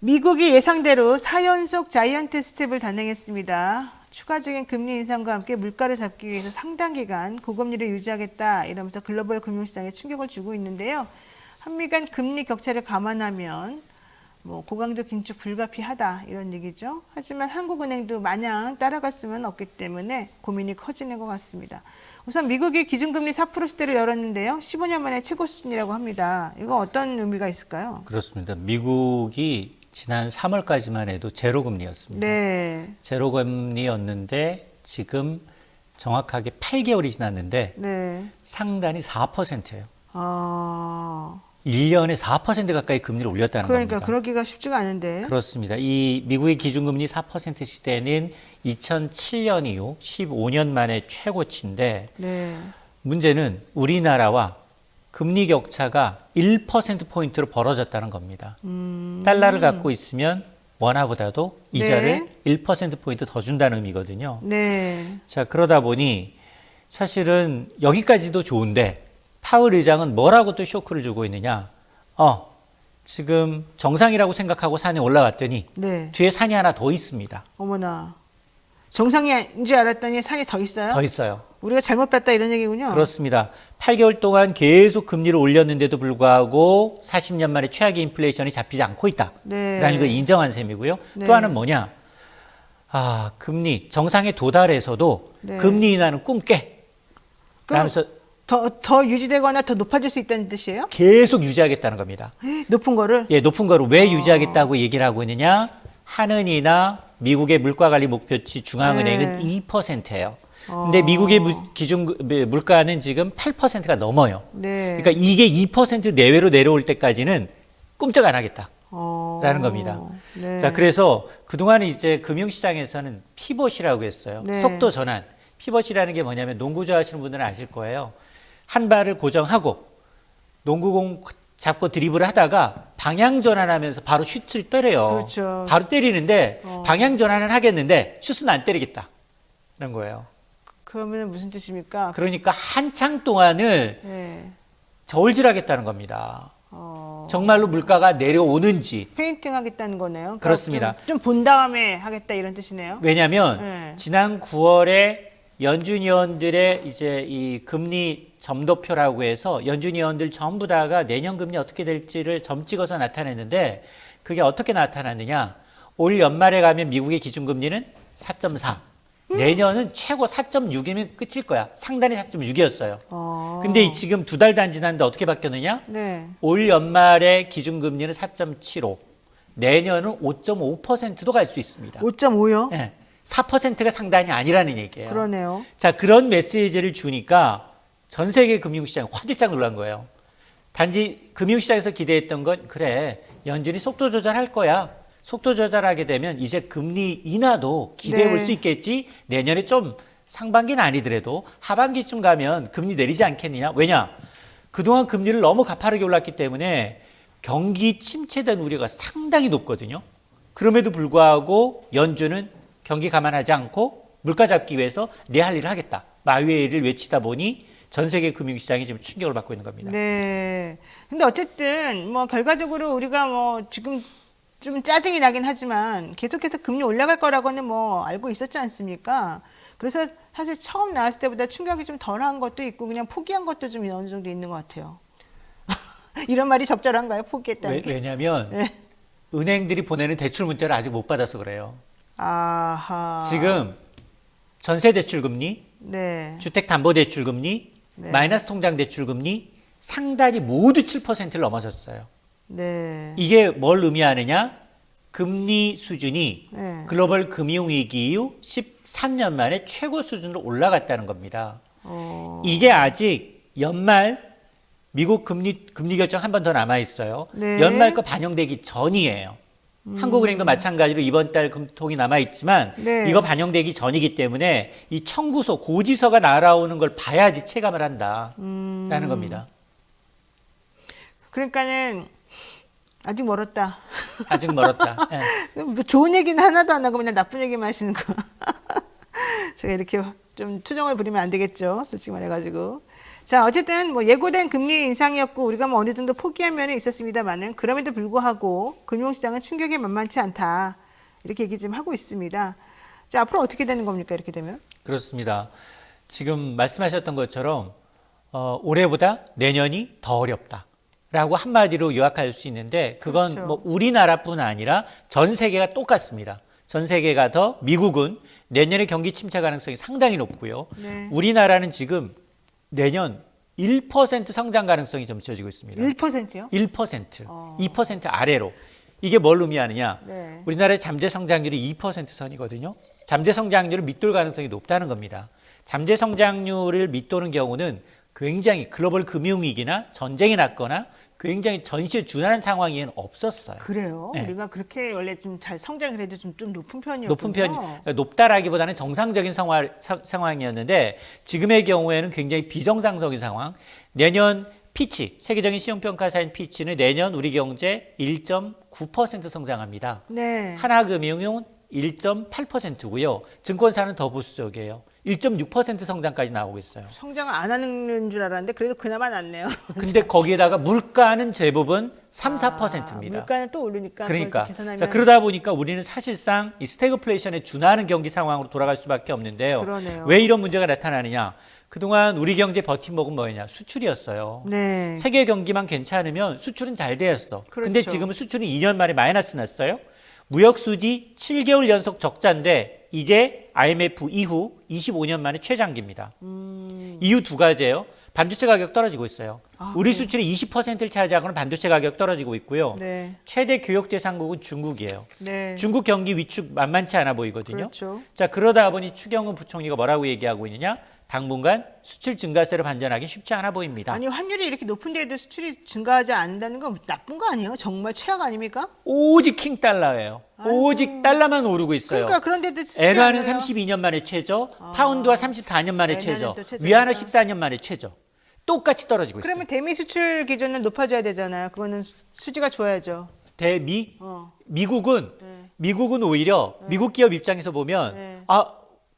미국이 예상대로 4연속 자이언트 스텝을 단행했습니다. 추가적인 금리 인상과 함께 물가를 잡기 위해서 상당 기간 고금리를 유지하겠다 이러면서 글로벌 금융시장에 충격을 주고 있는데요. 한미 간 금리 격차를 감안하면 고강도 긴축 불가피하다 이런 얘기죠. 하지만 한국은행도 마냥 따라갈 수는 없기 때문에 고민이 커지는 것 같습니다. 우선 미국이 기준금리 4%시대를 열었는데요. 15년 만에 최고 수준이라고 합니다. 이거 어떤 의미가 있을까요? 그렇습니다. 미국이 지난 3월까지만 해도 제로금리였습니다. 네. 제로금리였는데 지금 정확하게 8개월이 지났는데 네. 상단이 4%예요. 아. 1년에 4% 가까이 금리를 올렸다는 그러니까 겁니다. 그러기가 쉽지가 않은데. 그렇습니다. 이 미국의 기준금리 4% 시대는 2007년 이후 15년 만에 최고치인데 네. 문제는 우리나라와 금리 격차가 1%포인트로 벌어졌다는 겁니다. 달러를 갖고 있으면 원화보다도 이자를 1%포인트 더 준다는 의미거든요. 네. 자, 그러다 보니 사실은 여기까지도 좋은데 파월 의장은 뭐라고 또 쇼크를 주고 있느냐. 지금 정상이라고 생각하고 산에 올라왔더니 네. 뒤에 산이 하나 더 있습니다. 어머나. 정상인 줄 알았더니 산이 더 있어요? 더 있어요. 우리가 잘못 봤다 이런 얘기군요. 그렇습니다. 8개월 동안 계속 금리를 올렸는데도 불구하고 40년 만에 최악의 인플레이션이 잡히지 않고 있다라는 네. 걸 인정한 셈이고요. 네. 또 하나는 뭐냐. 금리 정상에 도달해서도 네. 금리 인하는 꿈 깨. 그럼 라면서 더 유지되거나 더 높아질 수 있다는 뜻이에요? 계속 유지하겠다는 겁니다. 높은 거를? 예, 높은 거를 왜 유지하겠다고 얘기를 하고 있느냐? 한은이나 미국의 물가관리 목표치 중앙은행은 네. 2%예요. 근데 미국의 기준 물가는 지금 8%가 넘어요. 네. 그러니까 이게 2% 내외로 내려올 때까지는 꿈쩍 안 하겠다라는 겁니다. 네. 자, 그래서 그동안은 이제 금융시장에서는 피벗이라고 했어요. 네. 속도 전환. 피벗이라는 게 뭐냐면 농구 좋아하시는 분들은 아실 거예요. 한 발을 고정하고 농구공 잡고 드리블을 하다가 방향 전환하면서 바로 슛을 때려요. 그렇죠. 바로 때리는데 방향 전환을 하겠는데 슛은 안 때리겠다. 그런 거예요. 그러면 무슨 뜻입니까? 그러니까 한창 동안을 네. 저울질하겠다는 겁니다. 정말로 물가가 내려오는지. 페인팅 하겠다는 거네요. 그러니까 그렇습니다. 좀 본 다음에 하겠다 이런 뜻이네요. 왜냐하면 네. 지난 9월에 연준 위원들의 이제 이 금리 점도표라고 해서 연준 위원들 전부 다가 내년 금리 어떻게 될지를 점 찍어서 나타냈는데 그게 어떻게 나타났느냐. 올 연말에 가면 미국의 기준금리는 4.4. 내년은 최고 4.6이면 끝일 거야. 상단이 4.6이었어요. 근데 지금 2달도 안 지났는데 어떻게 바뀌었느냐? 네. 올 연말에 기준금리는 4.75. 내년은 5.5%도 갈 수 있습니다. 5.5요? 네. 4%가 상단이 아니라는 얘기예요. 그러네요. 자, 그런 메시지를 주니까 전 세계 금융시장이 화들짝 놀란 거예요. 단지 금융시장에서 기대했던 건 그래, 연준이 속도 조절할 거야. 속도 조절하게 되면 이제 금리 인하도 기대해 볼 수 있겠지. 내년에 좀 상반기는 아니더라도 하반기쯤 가면 금리 내리지 않겠느냐. 왜냐? 그동안 금리를 너무 가파르게 올랐기 때문에 경기 침체된 우려가 상당히 높거든요. 그럼에도 불구하고 연준은 경기 감안하지 않고 물가 잡기 위해서 내 할 일을 하겠다. 마위의 일을 외치다 보니 전 세계 금융시장이 지금 충격을 받고 있는 겁니다. 네. 근데 어쨌든 결과적으로 우리가 지금 좀 짜증이 나긴 하지만 계속해서 금리 올라갈 거라고는 알고 있었지 않습니까? 그래서 사실 처음 나왔을 때보다 충격이 좀 덜한 것도 있고 그냥 포기한 것도 좀 어느 정도 있는 것 같아요. 이런 말이 적절한가요? 포기했다는 게? 왜냐하면 네. 은행들이 보내는 대출 문자를 아직 못 받아서 그래요. 아하. 지금 전세 대출 금리, 네. 주택 담보 대출 금리, 네. 마이너스 통장 대출 금리 상단이 모두 7%를 넘어섰어요. 네. 이게 뭘 의미하느냐? 금리 수준이 네. 글로벌 금융위기 이후 13년 만에 최고 수준으로 올라갔다는 겁니다. 이게 아직 연말 미국 금리 결정 한 번 더 남아 있어요. 네. 연말 거 반영되기 전이에요. 한국은행도 마찬가지로 이번 달 금통이 남아 있지만 네. 이거 반영되기 전이기 때문에 이 청구서 고지서가 날아오는 걸 봐야지 체감을 한다라는 겁니다. 그러니까는 아직 멀었다. 아직 멀었다. 예. 뭐 좋은 얘기는 하나도 안 하고 맨날 나쁜 얘기만 하시는 거. 제가 이렇게 좀 투정을 부리면 안 되겠죠. 솔직히 말해가지고. 자, 어쨌든 뭐 예고된 금리 인상이었고 우리가 뭐 어느 정도 포기한 면은 있었습니다만은 그럼에도 불구하고 금융시장은 충격이 만만치 않다. 이렇게 얘기 좀 하고 있습니다. 자, 앞으로 어떻게 되는 겁니까? 이렇게 되면? 그렇습니다. 지금 말씀하셨던 것처럼 올해보다 내년이 더 어렵다라고 한마디로 요약할 수 있는데 그건 그렇죠. 뭐 우리나라뿐 아니라 전 세계가 똑같습니다. 전 세계가 더 미국은 내년에 경기 침체 가능성이 상당히 높고요. 네. 우리나라는 지금 내년 1% 성장 가능성이 점쳐지고 있습니다. 1%요? 1%, 2% 아래로. 이게 뭘 의미하느냐? 네. 우리나라의 잠재 성장률이 2% 선이거든요. 잠재 성장률을 밑돌 가능성이 높다는 겁니다. 잠재 성장률을 밑도는 경우는 굉장히 글로벌 금융위기나 전쟁이 났거나 굉장히 전시에 준하는 상황에는 없었어요. 그래요? 네. 우리가 그렇게 원래 좀 잘 성장을 해도 좀 높은 편이었군요. 높은 편, 높다라기보다는 정상적인 상황이었는데 지금의 경우에는 굉장히 비정상적인 상황. 내년 피치, 세계적인 신용평가사인 피치는 내년 우리 경제 1.9% 성장합니다. 네. 하나금융은 1.8%고요. 증권사는 더 보수적이에요. 1.6% 성장까지 나오고 있어요. 성장을 안 하는 줄 알았는데 그래도 그나마 낫네요. 근데 거기에다가 물가는 대부분 3, 4%입니다. 물가는 또 오르니까 그러니까 그걸 계산하면 자, 그러다 보니까 우리는 사실상 이 스태그플레이션에 준하는 경기 상황으로 돌아갈 수밖에 없는데요. 그러네요. 왜 이런 문제가 나타나느냐? 그동안 우리 경제 버팀목은 뭐였냐? 수출이었어요. 네. 세계 경기만 괜찮으면 수출은 잘 되었어. 근데 그렇죠. 지금은 수출은 2년 만에 마이너스 났어요. 무역 수지 7개월 연속 적자인데 이게 IMF 이후 25년 만에 최장기입니다. 이유 두 가지예요. 반도체 가격 떨어지고 있어요. 우리 수출의 20%를 차지하고는 반도체 가격 떨어지고 있고요. 네. 최대 교역 대상국은 중국이에요. 네. 중국 경기 위축 만만치 않아 보이거든요. 그렇죠. 자, 그러다 보니 추경호 부총리가 뭐라고 얘기하고 있느냐? 당분간 수출 증가세로 반전하기 쉽지 않아 보입니다. 아니 환율이 이렇게 높은데도 수출이 증가하지 않는다는 건 나쁜 거 아니에요? 정말 최악 아닙니까? 오직 킹 달러예요. 오직 달러만 오르고 있어요. 그러니까 그런데도 수출이 엔화는 안 해요? 32년 만에 최저, 파운드와 34년 만에 엔화는 최저, 또 최저니까. 위안화 14년 만에 최저. 똑같이 떨어지고 있어요. 그러면 대미 수출 기준은 높아져야 되잖아요. 그거는 수지가 좋아야죠. 대미 어. 미국은 네. 미국은 오히려 미국 기업 입장에서 보면 네.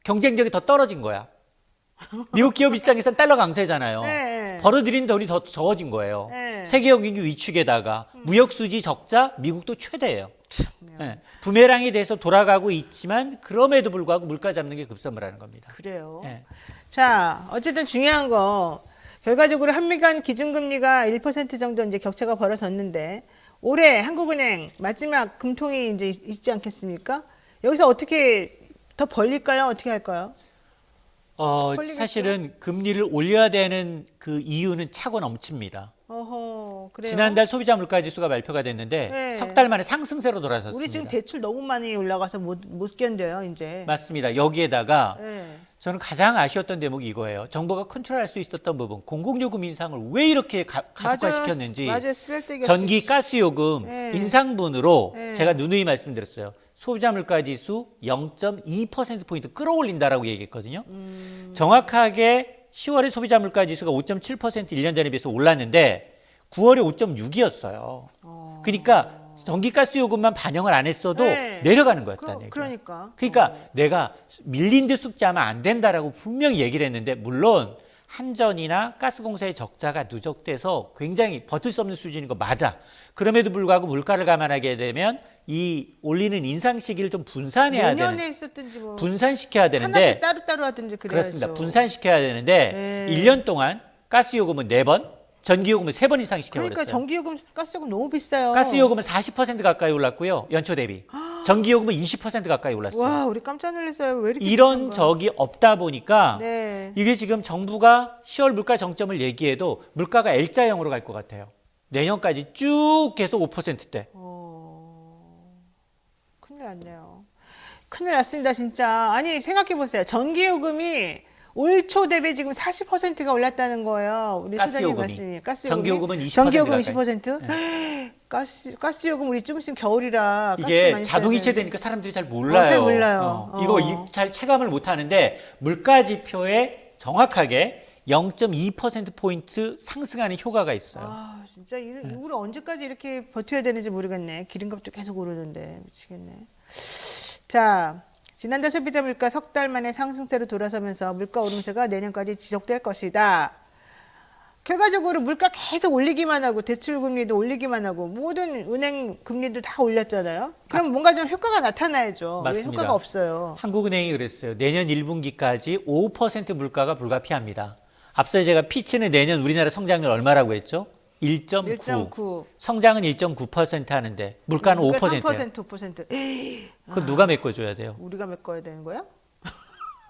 경쟁력이 더 떨어진 거야. 미국 기업 입장에서는 달러 강세잖아요. 네. 벌어들인 돈이 더 적어진 거예요. 네. 세계 경기 위축에다가 무역 수지 적자 미국도 최대예요. 네. 부메랑에 대해서 돌아가고 있지만 그럼에도 불구하고 물가 잡는 게 급선무라는 겁니다. 그래요. 네. 자, 어쨌든 중요한 거 결과적으로 한미 간 기준금리가 1% 정도 이제 격차가 벌어졌는데 올해 한국은행 마지막 금통이 이제 있지 않겠습니까? 여기서 어떻게 더 벌릴까요? 어떻게 할까요? 걸리겠죠? 사실은 금리를 올려야 되는 그 이유는 차고 넘칩니다. 어허, 그래요. 지난달 소비자 물가 지수가 발표가 됐는데 네. 석 달 만에 상승세로 돌아섰습니다. 우리 지금 대출 너무 많이 올라가서 못 견뎌요, 이제. 맞습니다. 여기에다가 네. 저는 가장 아쉬웠던 대목이 이거예요. 정부가 컨트롤할 수 있었던 부분, 공공요금 인상을 왜 이렇게 가속화시켰는지. 맞아요. 쓰레기가 전기, 가스요금 네. 인상분으로 네. 제가 누누이 말씀드렸어요. 소비자 물가 지수 0.2%포인트 끌어올린다라고 얘기했거든요. 정확하게 10월에 소비자 물가 지수가 5.7% 1년 전에 비해서 올랐는데 9월에 5.6이었어요. 그러니까 전기가스 요금만 반영을 안 했어도 네. 내려가는 거였다는 얘기예요. 그러니까. 그러니까 내가 밀린 듯 숙지하면 안 된다라고 분명히 얘기를 했는데 물론 한전이나 가스공사의 적자가 누적돼서 굉장히 버틸 수 없는 수준인 거 맞아. 그럼에도 불구하고 물가를 감안하게 되면 이 올리는 인상 시기를 좀 분산해야 내년에 되는 있었든지 뭐 분산시켜야 되는데 하나씩 따로따로 하든지 그래야죠. 그렇습니다. 분산시켜야 되는데 네. 1년 동안 가스 요금은 4번, 전기 요금은 3번 이상 시켜버렸어요. 그러니까 전기요금, 가스요금 너무 비싸요. 가스 요금은 40% 가까이 올랐고요. 연초 대비. 전기 요금은 20% 가까이 올랐어요. 와, 우리 깜짝 놀랐어요. 왜 이렇게 이런 비싼 거야? 적이 없다 보니까 네. 이게 지금 정부가 10월 물가 정점을 얘기해도 물가가 L자형으로 갈 것 같아요. 내년까지 쭉 계속 5%대. 큰일 났네요. 큰일 났습니다, 진짜. 아니, 생각해보세요. 전기요금이 올 초 대비 지금 40%가 올랐다는 거예요. 우리 소장님 가스요금이. 말씀이. 가스요금이. 전기요금은 20% 전기요금 가까이. 20%? 가스요금 우리 좀 있으면 겨울이라 가스 이게 많이 자동이체 써야 되는데. 되니까 사람들이 잘 몰라요. 잘 몰라요. 이거 잘 체감을 못 하는데 물가 지표에 정확하게 0.2%포인트 상승하는 효과가 있어요. 아, 진짜 우리 언제까지 이렇게 버텨야 되는지 모르겠네. 기름값도 계속 오르는데 미치겠네. 자, 지난달 소비자 물가 석 달 만에 상승세로 돌아서면서 물가 오름세가 내년까지 지속될 것이다. 결과적으로 물가 계속 올리기만 하고 대출 금리도 올리기만 하고 모든 은행 금리도 다 올렸잖아요. 그럼 뭔가 좀 효과가 나타나야죠. 왜 맞습니다. 효과가 없어요? 한국은행이 그랬어요. 내년 1분기까지 5% 물가가 불가피합니다. 앞서 제가 피치는 내년 우리나라 성장률 얼마라고 했죠? 1.9. 1.9. 성장은 1.9% 하는데 물가는 5%예요. 3%, 5%. 그럼 누가 메꿔줘야 돼요? 우리가 메꿔야 되는 거야?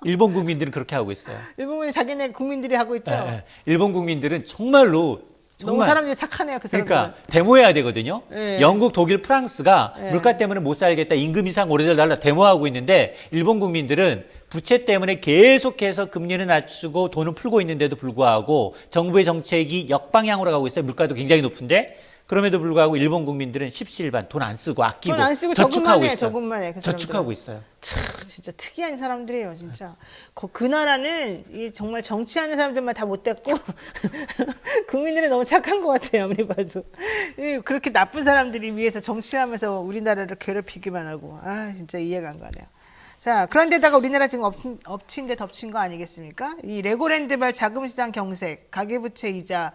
일본 국민들은 그렇게 하고 있어요. 일본은 자기네 국민들이 하고 있죠. 예. 일본 국민들은 정말로 너무 사람들이 착하네요. 그 사람들. 그러니까 데모해야 되거든요. 네. 영국, 독일, 프랑스가 네. 물가 때문에 못 살겠다, 임금 인상 오래들 달라 데모하고 있는데 일본 국민들은 부채 때문에 계속해서 금리는 낮추고 돈은 풀고 있는데도 불구하고 정부의 정책이 역방향으로 가고 있어요. 물가도 굉장히 높은데 그럼에도 불구하고 일본 국민들은 십시일반 돈 안 쓰고 아끼고 돈 안 쓰고 저축하고 있어요. 저금만 해. 그 저축하고 있어요. 참 진짜 특이한 사람들이에요, 진짜. 그 나라는 이 정말 정치하는 사람들만 다 못됐고 국민들은 너무 착한 것 같아요, 아무리 봐도. 그렇게 나쁜 사람들이 위해서 정치하면서 우리나라를 괴롭히기만 하고, 아 진짜 이해가 안 가네요. 자, 그런데다가 우리나라 지금 엎친 데 덮친 거 아니겠습니까? 이 레고랜드발 자금시장 경색, 가계부채 이자.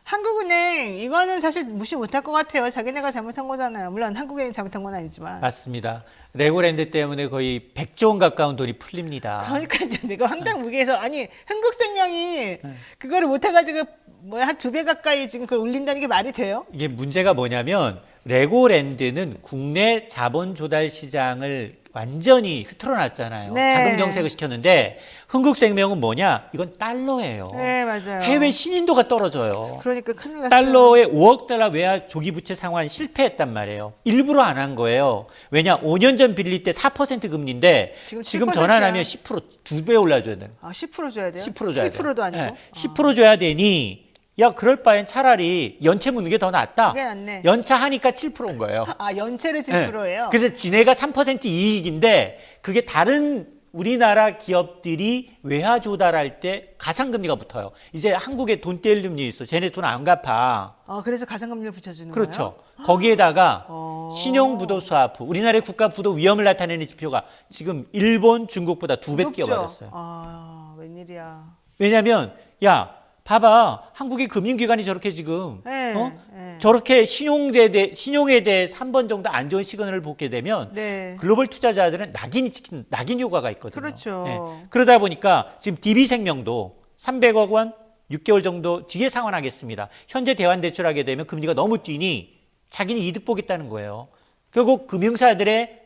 한국은행 이거는 사실 무시 못할 것 같아요. 자기네가 잘못한 거잖아요. 물론 한국은행이 잘못한 건 아니지만. 맞습니다. 레고랜드 때문에 거의 100조 원 가까운 돈이 풀립니다. 그러니까 이제 내가 황당무계해서 아니 흥국생명이 그거를 못해가지고 뭐야 한 2배 가까이 지금 그걸 올린다는 게 말이 돼요? 이게 문제가 뭐냐면 레고랜드는 국내 자본 조달 시장을 완전히 흐트러놨잖아요. 네. 자금 경색을 시켰는데 흥국생명은 뭐냐? 이건 달러예요. 네, 맞아요. 해외 신인도가 떨어져요. 그러니까 큰일 났어요. 달러에 5억 달러 외화 조기 부채 상환 실패했단 말이에요. 일부러 안 한 거예요. 왜냐? 5년 전 빌릴 때 4% 금리인데 지금 7%야. 전환하면 10% 2배 올라줘야 돼요. 아, 10% 줘야 돼요? 10% 줘야 돼요. 7%도 아니고? 네, 10% 줘야 되니 야 그럴 바엔 차라리 연체 묻는 게 더 낫다. 그게 낫네. 연차 하니까 7%인 거예요. 아, 연체를 네. 7%예요? 그래서 지네가 3% 이익인데 그게 다른 우리나라 기업들이 외화 조달할 때 가상금리가 붙어요. 이제 한국에 돈 떼일 놈이 있어. 쟤네 돈 안 갚아. 그래서 가상금리를 붙여주는 그렇죠. 거예요? 거기에다가 어. 신용부도 스와프, 우리나라의 국가 부도 위험을 나타내는 지표가 지금 일본, 중국보다 2배 높죠? 뛰어버렸어요. 아, 웬일이야. 왜냐하면 야 봐봐 한국의 금융기관이 저렇게 지금 네, 네. 저렇게 신용에 대해 3번 정도 안 좋은 시그널을 보게 되면 네. 글로벌 투자자들은 낙인 효과가 있거든요. 그렇죠. 그러다 보니까 지금 DB생명도 300억 원 6개월 정도 뒤에 상환하겠습니다. 현재 대환 대출하게 되면 금리가 너무 뛰니 자기는 이득 보겠다는 거예요. 결국 금융사들의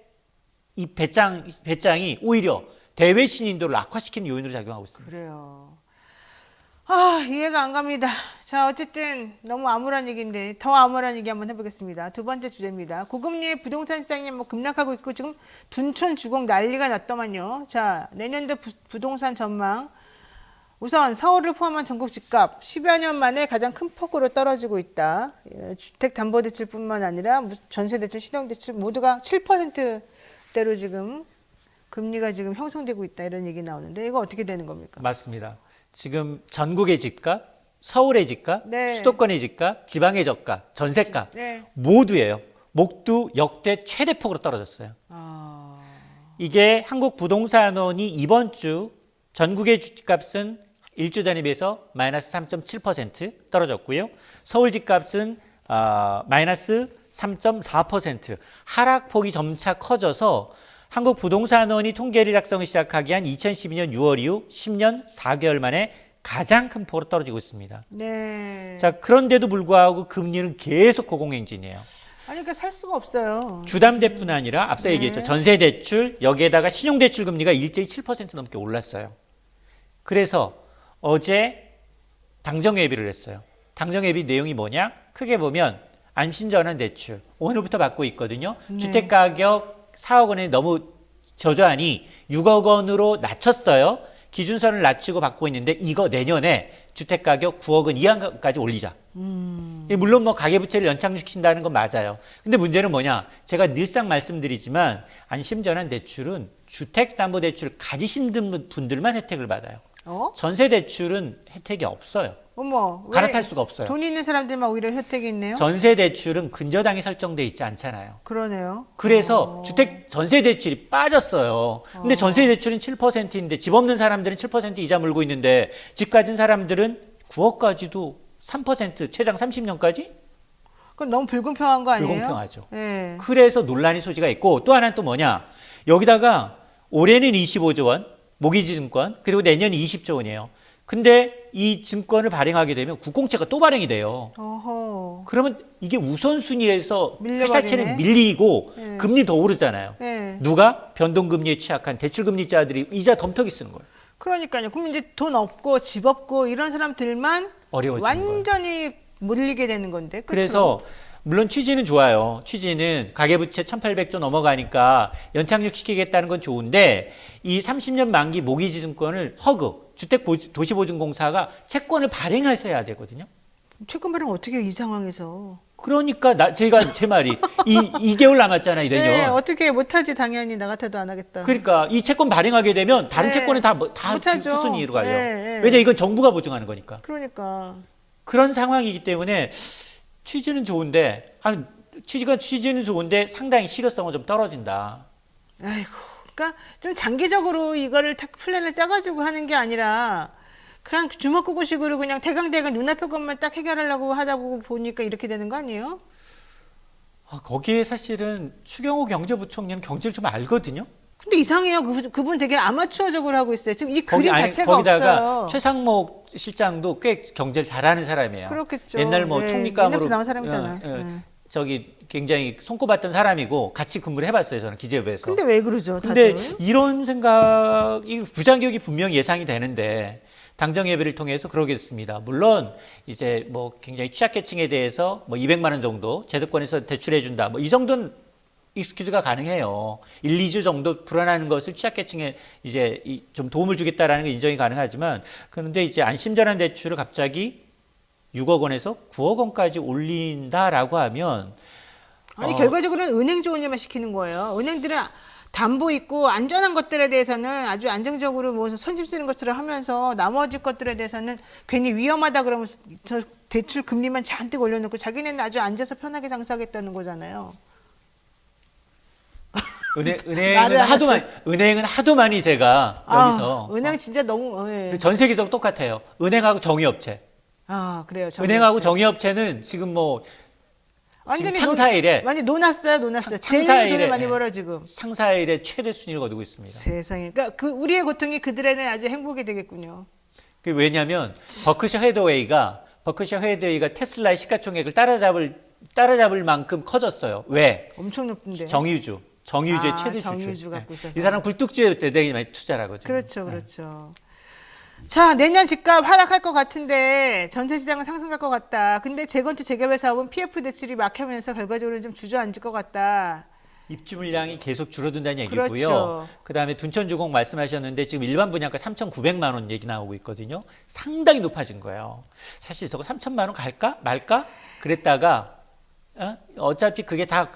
이 배짱이 오히려 대외 신인도를 악화시키는 요인으로 작용하고 있습니다. 그래요. 아, 이해가 안 갑니다. 자, 어쨌든 너무 암울한 얘기인데 더 암울한 얘기 한번 해보겠습니다. 두 번째 주제입니다. 고금리의 부동산 시장이 뭐 급락하고 있고 지금 둔촌 주공 난리가 났더만요. 자, 내년도 부동산 전망. 우선 서울을 포함한 전국 집값 10여 년 만에 가장 큰 폭으로 떨어지고 있다. 주택담보대출뿐만 아니라 전세대출, 신용대출 모두가 7%대로 지금 금리가 지금 형성되고 있다 이런 얘기 나오는데 이거 어떻게 되는 겁니까? 맞습니다. 지금 전국의 집값, 서울의 집값, 네. 수도권의 집값, 지방의 집값, 전세값 네. 모두예요. 모두 역대 최대폭으로 떨어졌어요. 이게 한국부동산원이 이번 주 전국의 집값은 일주 전에 비해서 마이너스 3.7% 떨어졌고요. 서울 집값은 마이너스 3.4% 하락폭이 점차 커져서 한국부동산원이 통계를 작성을 시작하기 한 2012년 6월 이후 10년 4개월 만에 가장 큰 폭으로 떨어지고 있습니다. 네. 자, 그런데도 불구하고 금리는 계속 고공행진이에요. 아니, 그러니까 살 수가 없어요. 주담대뿐 아니라 앞서 얘기했죠. 전세대출, 여기에다가 신용대출 금리가 일제히 7% 넘게 올랐어요. 그래서 어제 당정회비를 했어요. 당정회비 내용이 뭐냐? 크게 보면 안심전환대출 오늘부터 받고 있거든요. 네. 주택가격 4억 원에 너무 저조하니 6억 원으로 낮췄어요. 기준선을 낮추고 받고 있는데 이거 내년에 주택가격 9억 원 이하까지 올리자. 물론 뭐 가계부채를 연장시킨다는 건 맞아요. 근데 문제는 뭐냐? 제가 늘상 말씀드리지만 안심전환대출은 주택담보대출 가지신 분들만 혜택을 받아요. 전세대출은 혜택이 없어요. 어머, 왜 갈아탈 수가 없어요. 돈 있는 사람들만 오히려 혜택이 있네요. 전세대출은 근저당이 설정돼 있지 않잖아요. 그러네요. 그래서 전세대출이 빠졌어요. 근데 전세대출은 7%인데 집 없는 사람들은 7% 이자 물고 있는데 집 가진 사람들은 9억까지도 3% 최장 30년까지 그건 너무 불공평한 거 아니에요? 불공평하죠. 네. 그래서 논란의 소지가 있고 또 하나는 또 뭐냐? 여기다가 올해는 25조 원 모기지 증권 그리고 내년 20조 원이에요. 근데 이 증권을 발행하게 되면 국공채가 또 발행이 돼요. 어허. 그러면 이게 우선순위에서 밀려버리네. 회사채는 밀리고 네. 금리 더 오르잖아요. 네. 누가? 변동금리에 취약한 대출금리자들이 이자 덤터기 쓰는 거예요. 그러니까요. 그럼 이제 돈 없고 집 없고 이런 사람들만 어려워지는 거예요. 완전히 몰리게 되는 건데. 그쵸? 그래서 물론 취지는 좋아요. 취지는 가계부채 1,800조 넘어가니까 연착륙 시키겠다는 건 좋은데 이 30년 만기 모기지 증권을 허그 주택도시보증공사가 채권을 발행해서 해야 되거든요. 채권 발행 어떻게 해요, 이 상황에서? 그러니까 제가 제 말이 2개월 남았잖아요, 내년. 네, 어떻게 못하지 당연히 나 같아도 안 하겠다. 그러니까 이 채권 발행하게 되면 다른 네. 채권은 다 못하죠. 후순위로 가요. 네, 네. 왜냐 이건 정부가 보증하는 거니까. 그러니까. 그런 상황이기 때문에 취지는 좋은데 취지는 좋은데 상당히 실효성은 좀 떨어진다. 아이고, 그러니까 좀 장기적으로 이거를 딱 플랜을 짜가지고 하는 게 아니라 그냥 주먹구구식으로 그냥 대강대강 눈앞의 것만 딱 해결하려고 하다 보니까 이렇게 되는 거 아니에요? 거기에 사실은 추경호 경제부총리는 경제를 좀 알거든요. 근데 이상해요. 그분 되게 아마추어적으로 하고 있어요. 지금 이 그림 아니, 자체가 거기다가 없어요. 최상목 실장도 꽤 경제를 잘하는 사람이에요. 그렇겠죠. 옛날 뭐 네. 총리감으로 옛날부터 나온 사람이잖아요. 네. 저기 굉장히 손꼽았던 사람이고 같이 근무를 해봤어요. 저는 기재부에서. 근데 왜 그러죠? 근데 다들? 이런 생각이 부장격이 분명히 예상이 되는데 당정 예배를 통해서 그러겠습니다. 물론 이제 뭐 굉장히 취약계층에 대해서 뭐 200만 원 정도 제도권에서 대출해 준다. 뭐 이 정도는 익스큐즈가 가능해요. 1, 2주 정도 불안한 것을 취약계층에 이제 좀 도움을 주겠다라는 게 인정이 가능하지만 그런데 이제 안심전환 대출을 갑자기 6억 원에서 9억 원까지 올린다라고 하면 아니 결과적으로는 은행 좋은 일만 시키는 거예요. 은행들은 담보 있고 안전한 것들에 대해서는 아주 안정적으로 뭐 선심 쓰는 것처럼 하면서 나머지 것들에 대해서는 괜히 위험하다 그러면서 저 대출 금리만 잔뜩 올려놓고 자기네는 아주 앉아서 편하게 장사하겠다는 거잖아요. 은행은 하도 많이 제가 여기서 은행 진짜 너무 예. 전 세계적으로 똑같아요. 은행하고 정유업체. 그래요. 은행하고 정유업체는 지금 뭐 지금 창사일에 많이 놓았어요. 제일 창사일에, 돈을 많이 벌어 지금. 창사일에 최대 순위를 거두고 있습니다. 세상에. 그러니까 그 우리의 고통이 그들에는 아주 행복이 되겠군요. 왜냐하면 버크셔 헤더웨이가 테슬라의 시가총액을 따라잡을 만큼 커졌어요. 왜? 엄청 높은데. 정유주의 최대 주주. 정유주 갖고 있어서. 이 사람 굴뚝주에 되게 많이 투자를 하거든요. 그렇죠. 자, 내년 집값 하락할 것 같은데 전세 시장은 상승할 것 같다. 근데 재건축 재개발 사업은 PF 대출이 막히면서 결과적으로 좀 주저앉을 것 같다. 입주 물량이 계속 줄어든다는 얘기고요. 그렇죠. 그다음에 둔촌주공 말씀하셨는데 지금 일반 분양가 3,900만 원 얘기 나오고 있거든요. 상당히 높아진 거예요. 사실 저거 3천만 원 갈까 말까 그랬다가 어차피 그게 다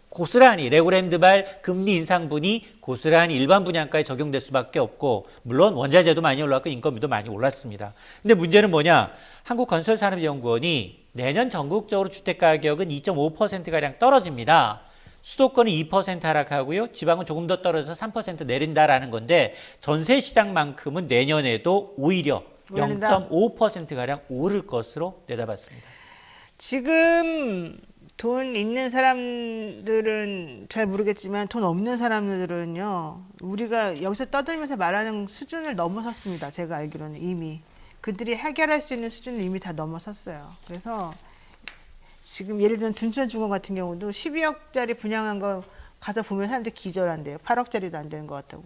고스란히 레고랜드발 금리 인상분이 고스란히 일반 분양가에 적용될 수밖에 없고 물론 원자재도 많이 올랐고 인건비도 많이 올랐습니다. 근데 문제는 뭐냐? 한국건설산업연구원이 내년 전국적으로 주택가격은 2.5%가량 떨어집니다. 수도권은 2% 하락하고요. 지방은 조금 더 떨어져서 3% 내린다라는 건데 전세 시장만큼은 내년에도 오히려 0.5%가량 오를 것으로 내다봤습니다. 지금 돈 있는 사람들은 잘 모르겠지만 돈 없는 사람들은요. 우리가 여기서 떠들면서 말하는 수준을 넘어섰습니다. 제가 알기로는 이미. 그들이 해결할 수 있는 수준을 이미 다 넘어섰어요. 그래서 지금 예를 들면 둔촌주공 같은 경우도 12억짜리 분양한 거 가서 보면 사람들 기절한대요. 8억짜리도 안 되는 것 같다고.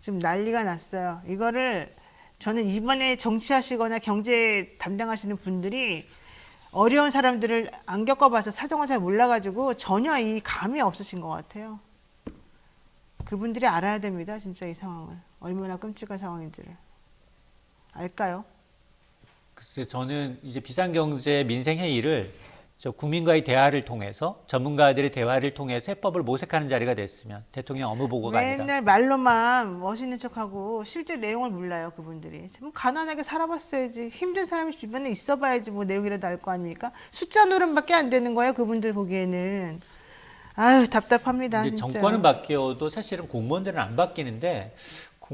지금 난리가 났어요. 이거를 저는 이번에 정치하시거나 경제 담당하시는 분들이 어려운 사람들을 안 겪어봐서 사정을 잘 몰라가지고 전혀 이 감이 없으신 것 같아요. 그분들이 알아야 됩니다. 진짜 이 상황을. 얼마나 끔찍한 상황인지를. 알까요? 글쎄 저는 이제 비상경제 민생회의를 국민과의 대화를 통해서 전문가들의 대화를 통해서 해법을 모색하는 자리가 됐으면 대통령 업무보고가 아니라 맨날 말로만 멋있는 척하고 실제 내용을 몰라요. 그분들이. 좀 가난하게 살아봤어야지. 힘든 사람이 주변에 있어봐야지 뭐 내용이라도 알 거 아닙니까? 숫자 노름밖에 안 되는 거예요. 그분들 보기에는. 아유 답답합니다. 근데 진짜. 정권은 바뀌어도 사실은 공무원들은 안 바뀌는데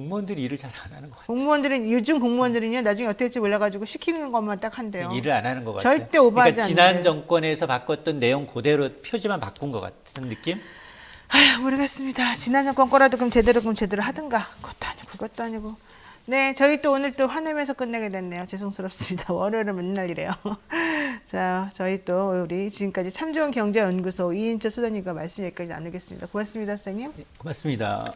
공무원들이 일을 잘 안 하는 것 같아요. 공무원들은 요즘 공무원들은요 나중에 어떻게 될지 몰라가지고 시키는 것만 딱 한대요. 일을 안 하는 것 같아요. 절대 오버하지 그러니까 지난 않는데. 정권에서 바꿨던 내용 그대로 표지만 바꾼 것 같은 느낌? 아휴 모르겠습니다. 지난 정권 거라도 그럼 제대로 하든가. 그것도 아니고 그것도 아니고. 네, 저희 또 오늘 또 화내면서 끝내게 됐네요. 죄송스럽습니다. 월요일은 맨날 이래요. 자, 저희 또 우리 지금까지 참 좋은 경제연구소 이인철 소장님과 말씀 여기까지 나누겠습니다. 고맙습니다, 선생님. 고맙습니다.